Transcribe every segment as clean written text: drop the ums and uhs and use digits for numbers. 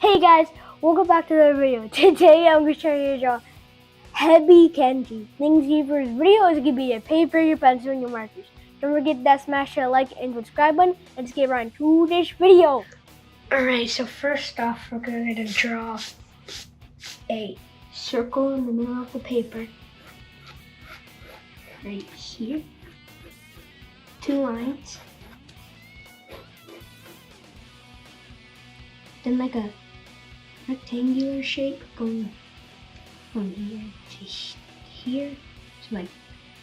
Hey guys, welcome back to the video. Today I'm going to show you to draw Hebi Kenji. Things you for this video is going to be your paper, your pencil, and your markers. Don't forget that smash that like and subscribe button, and let's get right into this video. Alright, so first off we're going to draw a circle in the middle of the paper. Right here. 2 lines. Then like a rectangular shape going from here to here, so like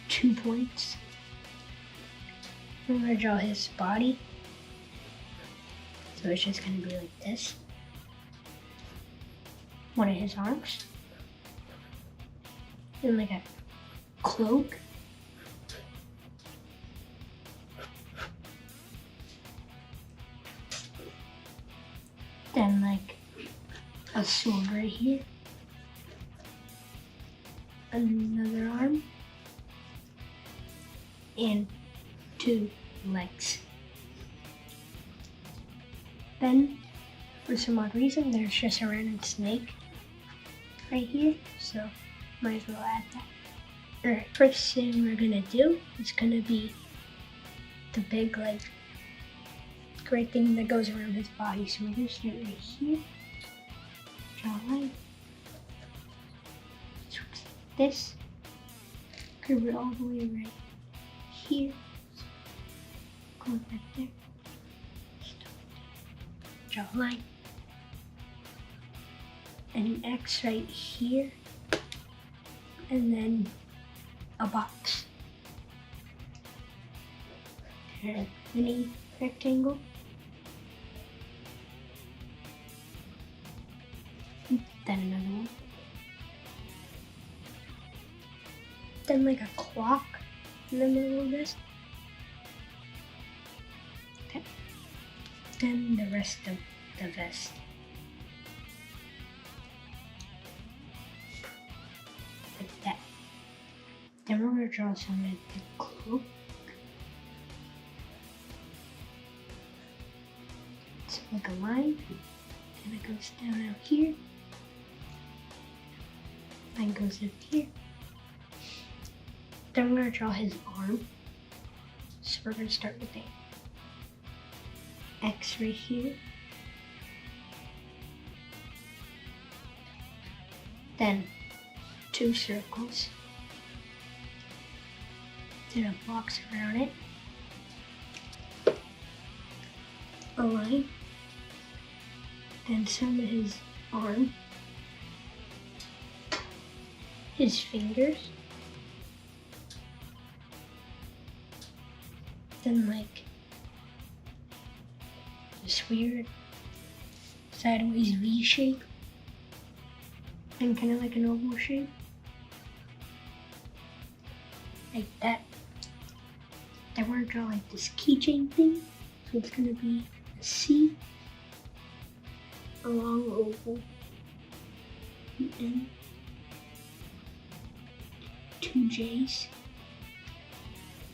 2 points. I'm gonna draw his body, so it's just gonna be like this. One of his arms, then like a cloak. Then like a sword right here, another arm, and 2 legs. Then, for some odd reason, there's just a random snake right here, so might as well add that. Alright, first thing we're gonna do is gonna be the big like great thing that goes around his body. So we're gonna start right here. Draw a line. This. Curve it all the way right here. Go right there. Stop. Draw a line. And an X right here. And then a box. And a mini rectangle. Then another one. Then like a clock in the middle of this. Okay. Then the rest of the vest. Like that. Then we're going to draw some of the cloak. It's like a line. And it goes down out here. Line goes up here. Then we're going to draw his arm. So we're going to start with a X right here. Then 2 circles. Then a box around it. A line. Then some of his arm. His fingers. Then like this weird sideways V shape. And kind of like an oval shape. Like that. Then we're gonna draw like this keychain thing. So it's gonna be a C. A long oval. And 2 J's.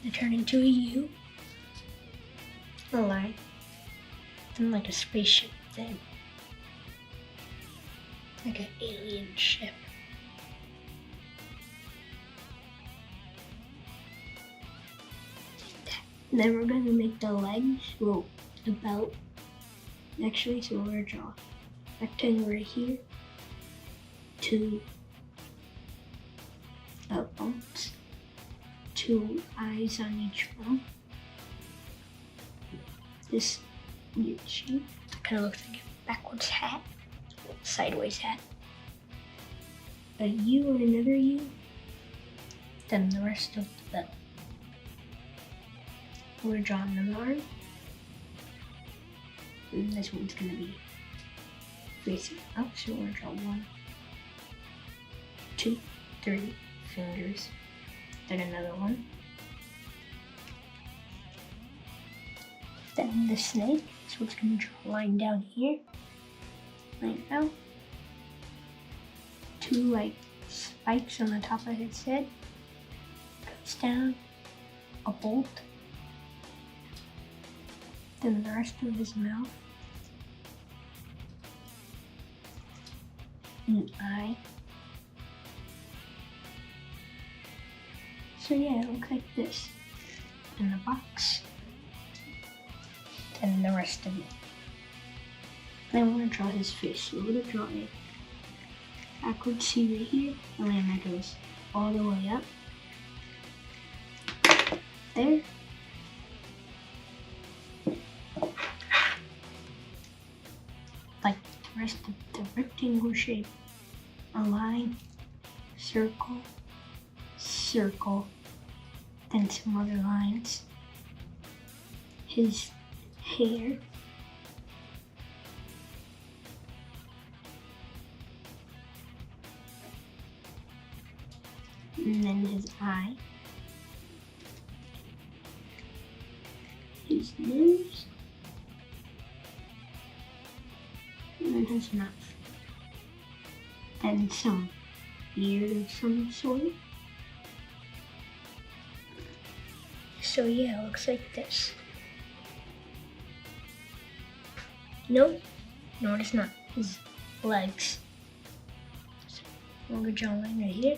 They turn into a U. A line. Then like a spaceship thing. Like an alien ship. Like that. And then we're gonna make the legs, well, the belt. Actually, so we're gonna draw a rectangle right here. 2 bumps. 2 eyes on each bump. This weird shape. Kind of looks like a backwards hat. Sideways hat. A U and another U. Then the rest of the belt. We're drawing the arm. And this one's gonna be facing up, so we're gonna draw 1, 2, 3 fingers. Then another one. Then the snake, so it's gonna draw a line down here. Line out. 2 like spikes on the top of his head. Goes down. A bolt. Then the rest of his mouth. an eye. So yeah, it looks like this in the box. And the rest of it. Then I'm going to draw his face. So we're going to draw a backwards C right here, and then that goes all the way up. There. Like the rest of the rectangle shape. A line, circle, circle, then some other lines. His hair. And then his eye. His nose. And then his mouth. And some beard of some sort. So yeah, it looks like this. No, it's not. His legs. So I'm gonna draw a line right here.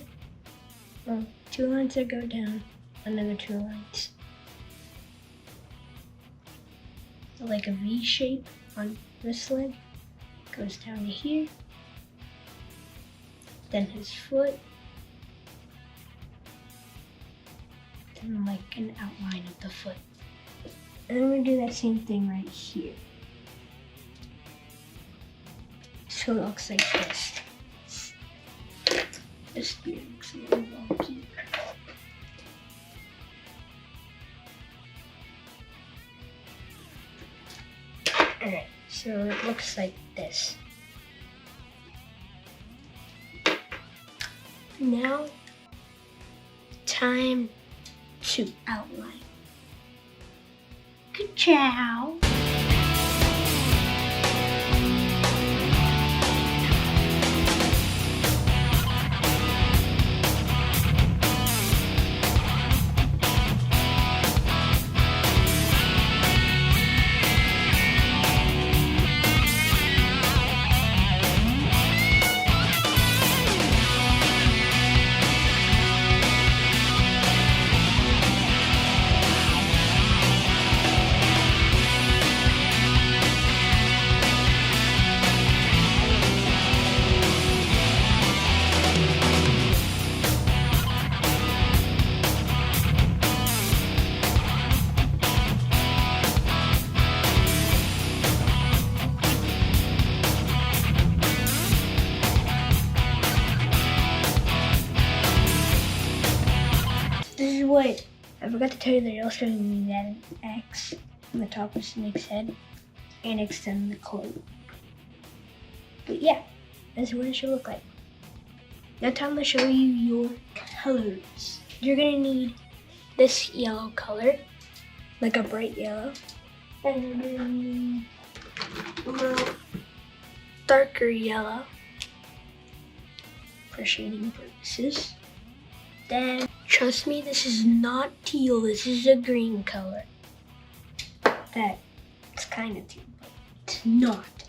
Well, 2 lines that go down, another 2 lines. Like a V shape on this leg. Goes down to here. Then his foot. Then like an outline of the foot. And I'm gonna do that same thing right here. So it looks like this. This beard looks a little wonky. Alright, so it looks like this. Now, time to outline. Good job. This is what I forgot to tell you, that it also means that an X on the top of Snake's head and extend the cloak. But yeah, that's what it should look like. Now time to show you your colors. You're gonna need this yellow color, like a bright yellow. And you're gonna need a little darker yellow for shading purposes. Then, trust me, this is not teal, this is a green color. It's kind of teal, but it's not.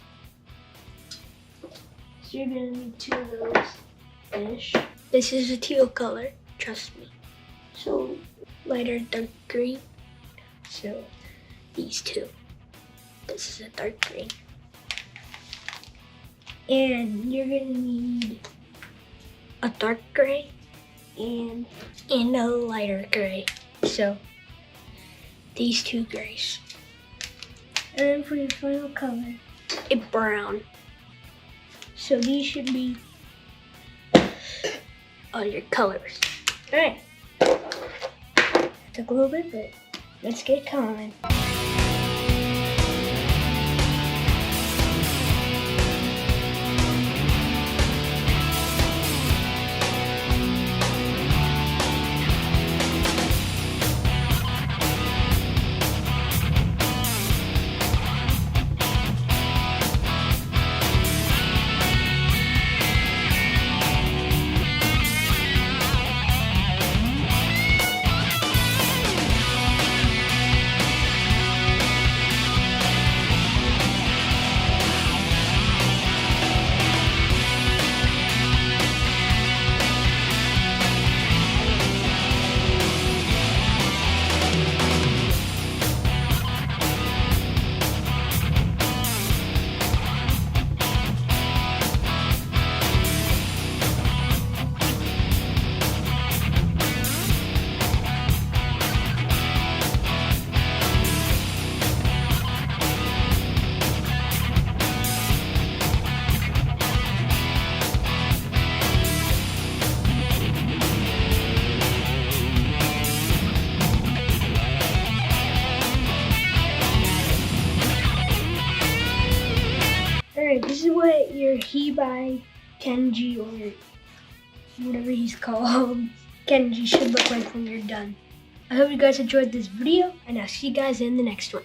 So you're gonna need 2 of those-ish. This is a teal color, trust me. So, lighter dark green. So, these 2. This is a dark green. And you're gonna need a dark gray and a lighter gray. So these 2 grays. And then for your final color, a brown. So these should be all your colors. Alright. Took a little bit, but let's get going. what your Hebi Kenji or whatever he's called, Kenji should look like when you're done. I hope you guys enjoyed this video, and I'll see you guys in the next one.